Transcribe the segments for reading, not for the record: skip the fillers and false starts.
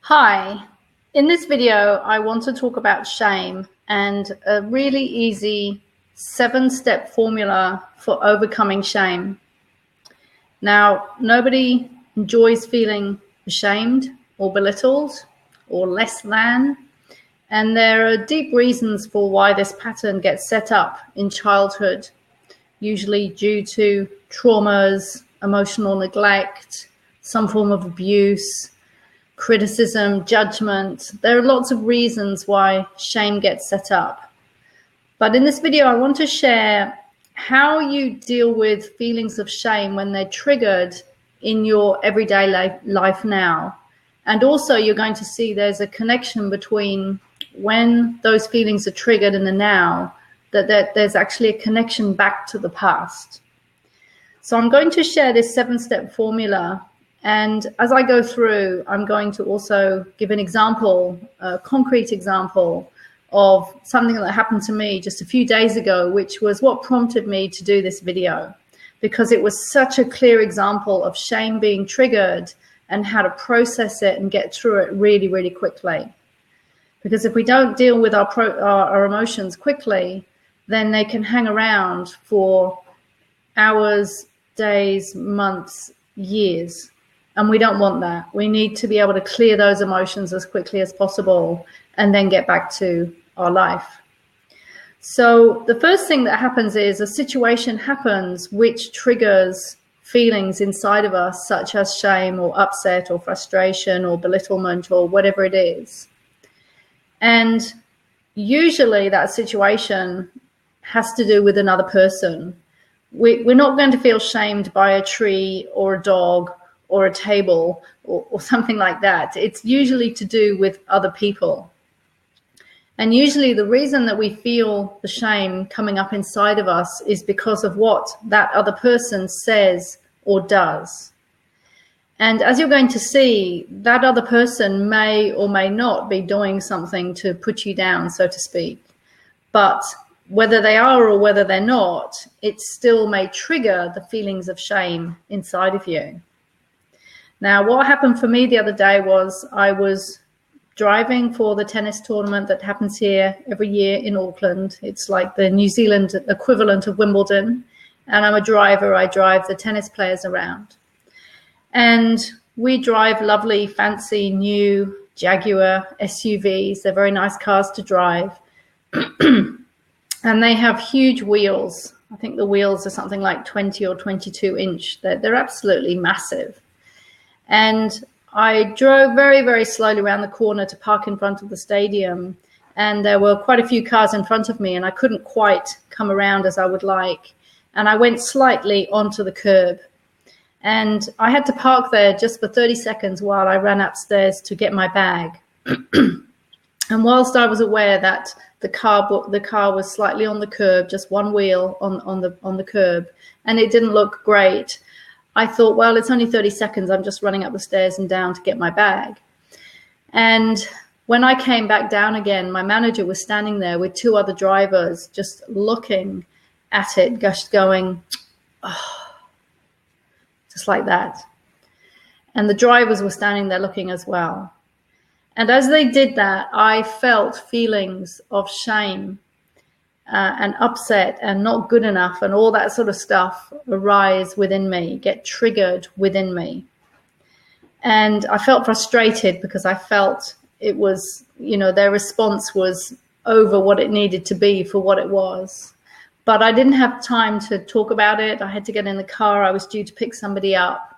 Hi, in this video, I want to talk about shame and a really easy 7-step formula for overcoming shame. Now, nobody enjoys feeling ashamed or belittled or less than, and there are deep reasons for why this pattern gets set up in childhood, usually due to traumas, emotional neglect, some form of abuse, criticism, judgment. There are lots of reasons why shame gets set up. But in this video, I want to share how you deal with feelings of shame when they're triggered in your everyday life now. And also you're going to see there's a connection between when those feelings are triggered in the now, that there's actually a connection back to the past. So I'm going to share this 7-step formula. And as I go through, I'm going to also give an example, a concrete example of something that happened to me just a few days ago, which was what prompted me to do this video, because it was such a clear example of shame being triggered and how to process it and get through it really, really quickly. Because if we don't deal with our emotions quickly, then they can hang around for hours, days, months, years. And we don't want that. We need to be able to clear those emotions as quickly as possible and then get back to our life. So the first thing that happens is a situation happens which triggers feelings inside of us, such as shame or upset or frustration or belittlement or whatever it is. And usually that situation has to do with another person. We're not going to feel shamed by a tree or a dog or a table or something like that. It's usually to do with other people. And usually the reason that we feel the shame coming up inside of us is because of what that other person says or does. And as you're going to see, that other person may or may not be doing something to put you down, so to speak. But whether they are or whether they're not, it still may trigger the feelings of shame inside of you. Now, what happened for me the other day was I was driving for the tennis tournament that happens here every year in Auckland. It's like the New Zealand equivalent of Wimbledon. And I'm a driver. I drive the tennis players around. And we drive lovely, fancy, new Jaguar SUVs. They're very nice cars to drive. And they have huge wheels. I think the wheels are something like 20 or 22 inch. They're absolutely massive. And I drove very, very slowly around the corner to park in front of the stadium. And there were quite a few cars in front of me, and I couldn't quite come around as I would like. And I went slightly onto the curb. And I had to park there just for 30 seconds while I ran upstairs to get my bag. And whilst I was aware that the car was slightly on the curb, just one wheel on the curb, and it didn't look great, I thought, well, it's only 30 seconds. I'm just running up the stairs and down to get my bag. And when I came back down again, my manager was standing there with 2 other drivers just looking at it, just going, oh, just like that. And the drivers were standing there looking as well. And as they did that, I felt feelings of shame and upset and not good enough and all that sort of stuff arise within me, get triggered within me. And I felt frustrated because I felt it was, their response was over what it needed to be for what it was. But I didn't have time to talk about it. I had to get in the car. I was due to pick somebody up.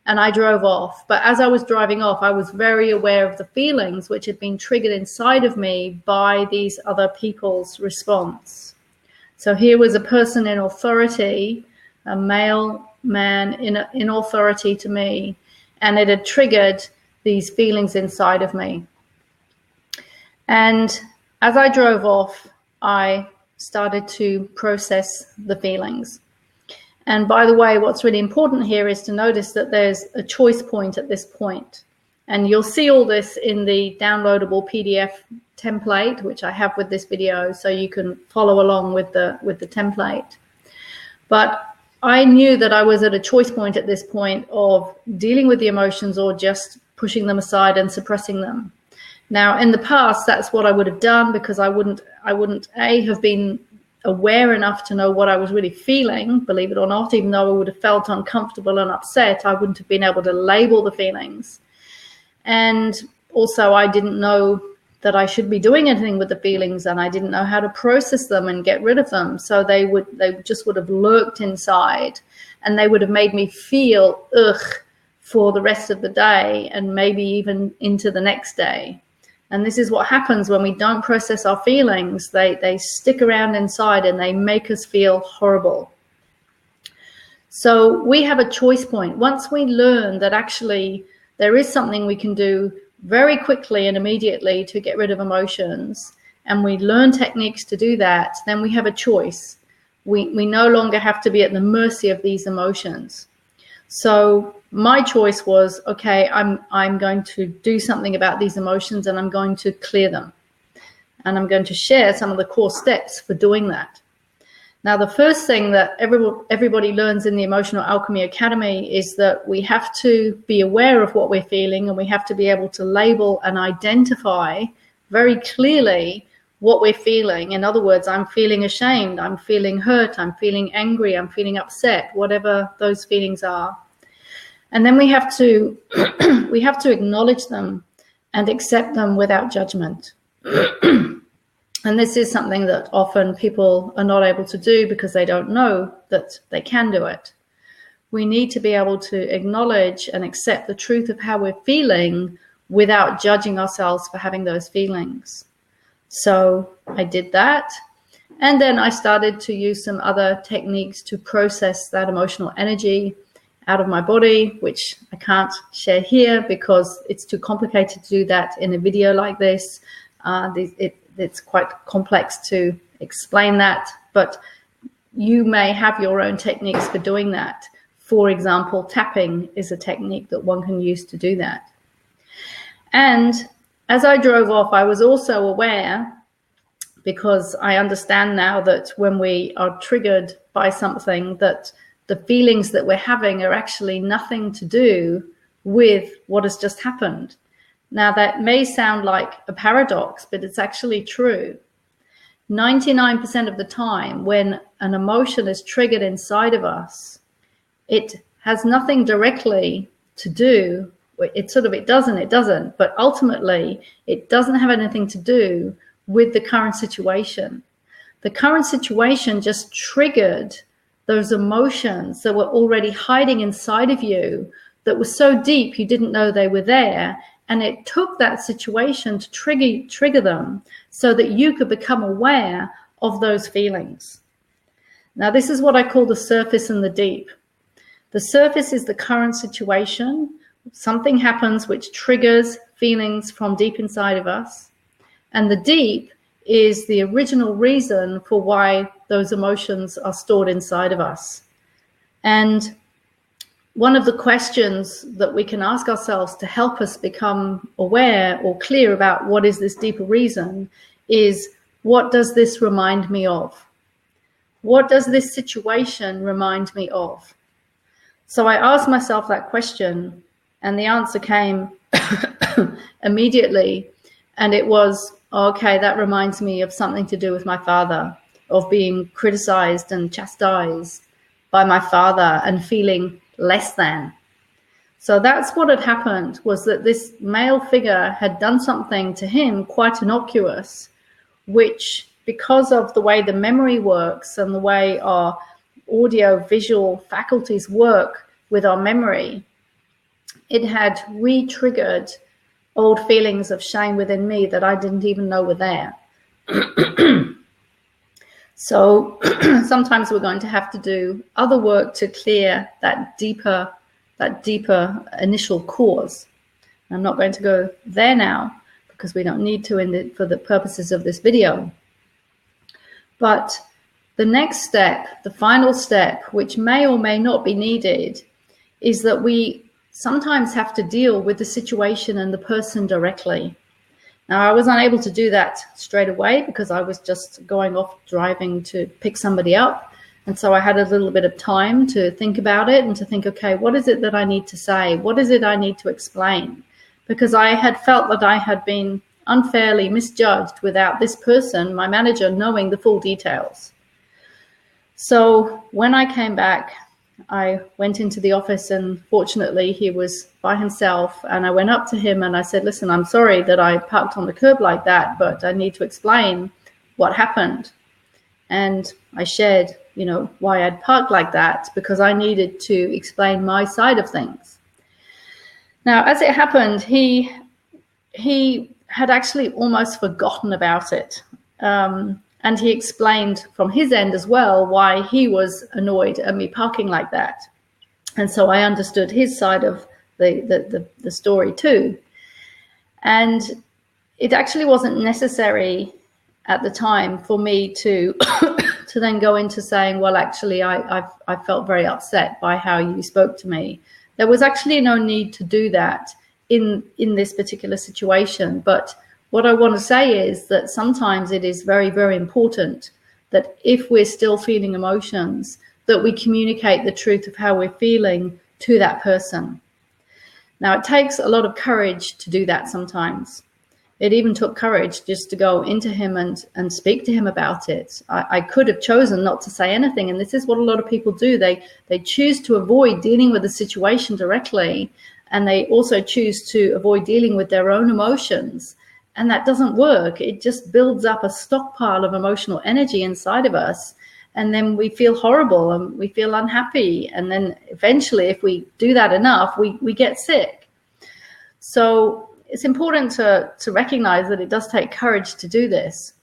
And I drove off. But as I was driving off, I was very aware of the feelings which had been triggered inside of me by these other people's response. So here was a person in authority, a male man in authority to me, and it had triggered these feelings inside of me. And as I drove off, I started to process the feelings. And by the way, what's really important here is to notice that there's a choice point at this point. And you'll see all this in the downloadable PDF template, which I have with this video, so you can follow along with the template. But I knew that I was at a choice point at this point of dealing with the emotions or just pushing them aside and suppressing them. Now, in the past, that's what I would have done, because I wouldn't have been aware enough to know what I was really feeling, believe it or not. Even though I would have felt uncomfortable and upset, I wouldn't have been able to label the feelings. And also, I didn't know that I should be doing anything with the feelings, and I didn't know how to process them and get rid of them. So they just would have lurked inside, and they would have made me feel for the rest of the day, and maybe even into the next day. And this is what happens when we don't process our feelings. They stick around inside and they make us feel horrible. So we have a choice point. Once we learn that actually there is something we can do very quickly and immediately to get rid of emotions, and we learn techniques to do that, then we have a choice. We no longer have to be at the mercy of these emotions. So my choice was, okay, I'm going to do something about these emotions, and I'm going to clear them. And I'm going to share some of the core steps for doing that. Now, the first thing that everybody learns in the Emotional Alchemy Academy is that we have to be aware of what we're feeling, and we have to be able to label and identify very clearly what we're feeling. In other words, I'm feeling ashamed, I'm feeling hurt, I'm feeling angry, I'm feeling upset, whatever those feelings are. And then we have to acknowledge them and accept them without judgment. And this is something that often people are not able to do because they don't know that they can do it. We need to be able to acknowledge and accept the truth of how we're feeling without judging ourselves for having those feelings. So I did that. And then I started to use some other techniques to process that emotional energy out of my body, which I can't share here because it's too complicated to do that in a video like this. It's quite complex to explain that, but you may have your own techniques for doing that. For example, tapping is a technique that one can use to do that. And as I drove off, I was also aware, because I understand now that when we are triggered by something, that the feelings that we're having are actually nothing to do with what has just happened. Now, that may sound like a paradox, but it's actually true. 99% of the time when an emotion is triggered inside of us, it has nothing directly to do. It doesn't, but ultimately it doesn't have anything to do with the current situation. The current situation just triggered those emotions that were already hiding inside of you, that were so deep you didn't know they were there. And it took that situation to trigger them so that you could become aware of those feelings. Now, this is what I call the surface and the deep. The surface is the current situation. Something happens which triggers feelings from deep inside of us. And the deep is the original reason for why those emotions are stored inside of us. And one of the questions that we can ask ourselves to help us become aware or clear about what is this deeper reason is, what does this remind me of? What does this situation remind me of? So I asked myself that question, and the answer came immediately. And it was, okay, that reminds me of something to do with my father, of being criticized and chastised by my father and feeling less than. So that's what had happened, was that this male figure had done something to him quite innocuous, which, because of the way the memory works and the way our audio visual faculties work with our memory, it had re-triggered old feelings of shame within me that I didn't even know were there. So sometimes we're going to have to do other work to clear that deeper initial cause. I'm not going to go there now because we don't need to for the purposes of this video. But the next step, the final step, which may or may not be needed, is that we sometimes have to deal with the situation and the person directly. Now, I was unable to do that straight away because I was just going off driving to pick somebody up. And so I had a little bit of time to think about it and to think, okay, what is it that I need to say? What is it I need to explain? because I had felt that I had been unfairly misjudged without this person, my manager, knowing the full details. So when I came back, I went into the office, and fortunately he was by himself, and I went up to him and I said, listen, I'm sorry that I parked on the curb like that, but I need to explain what happened. And I shared, why I'd parked like that, because I needed to explain my side of things. Now, as it happened, he had actually almost forgotten about it. And he explained from his end as well why he was annoyed at me parking like that. And so I understood his side of the story too. And it actually wasn't necessary at the time for me to to then go into saying, well, actually, I felt very upset by how you spoke to me. There was actually no need to do that in this particular situation. But what I want to say is that sometimes it is very, very important that if we're still feeling emotions, that we communicate the truth of how we're feeling to that person. Now, it takes a lot of courage to do that sometimes. It even took courage just to go into him and speak to him about it. I could have chosen not to say anything, and this is what a lot of people do. They choose to avoid dealing with the situation directly, and they also choose to avoid dealing with their own emotions. And that doesn't work. It just builds up a stockpile of emotional energy inside of us. And then we feel horrible and we feel unhappy. And then eventually, if we do that enough, we get sick. So it's important to recognize that it does take courage to do this.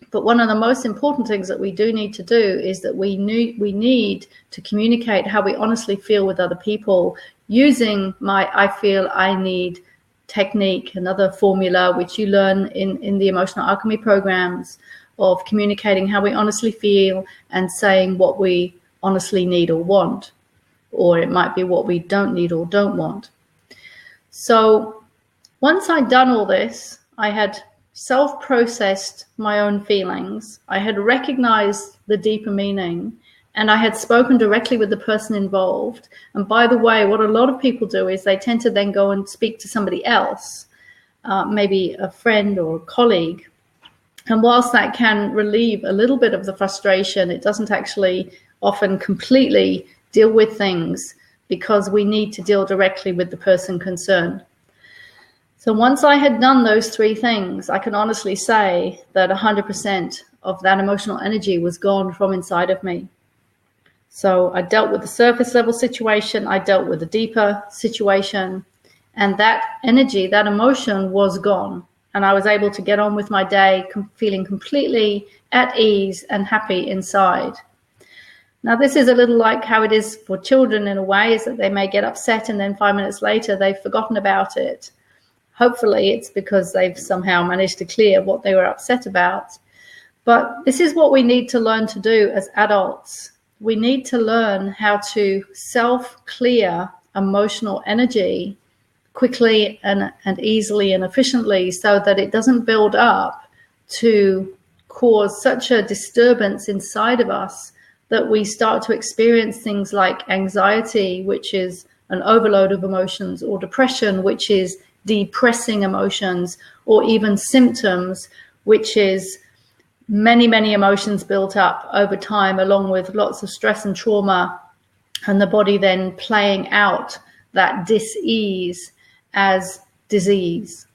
But one of the most important things that we do need to do is that we need to communicate how we honestly feel with other people using my I feel, I need technique, another formula which you learn in the Emotional Alchemy programs, of communicating how we honestly feel and saying what we honestly need or want, or it might be what we don't need or don't want. So once I'd done all this, I had self-processed my own feelings, I had recognized the deeper meaning, and I had spoken directly with the person involved. And by the way, what a lot of people do is they tend to then go and speak to somebody else, maybe a friend or a colleague. And whilst that can relieve a little bit of the frustration, it doesn't actually often completely deal with things, because we need to deal directly with the person concerned. So once I had done those three things, I can honestly say that 100% of that emotional energy was gone from inside of me. So I dealt with the surface level situation, I dealt with the deeper situation, and that energy, that emotion was gone. And I was able to get on with my day feeling completely at ease and happy inside. Now, this is a little like how it is for children in a way, is that they may get upset and then 5 minutes later they've forgotten about it. Hopefully it's because they've somehow managed to clear what they were upset about. But this is what we need to learn to do as adults. We need to learn how to self-clear emotional energy quickly and easily and efficiently, so that it doesn't build up to cause such a disturbance inside of us that we start to experience things like anxiety, which is an overload of emotions, or depression, which is depressing emotions, or even symptoms, which is many, many emotions built up over time, along with lots of stress and trauma, and the body then playing out that dis-ease as disease.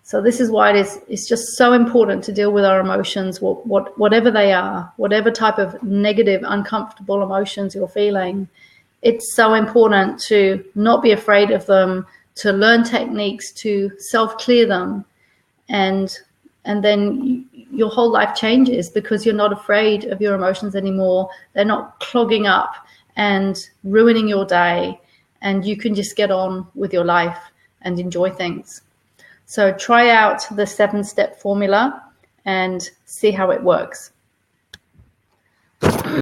So this is why it's just so important to deal with our emotions, whatever they are, whatever type of negative, uncomfortable emotions you're feeling. It's so important to not be afraid of them, to learn techniques to self-clear them, and then your whole life changes, because you're not afraid of your emotions anymore. They're not clogging up and ruining your day, and you can just get on with your life and enjoy things. So try out the 7-step formula and see how it works.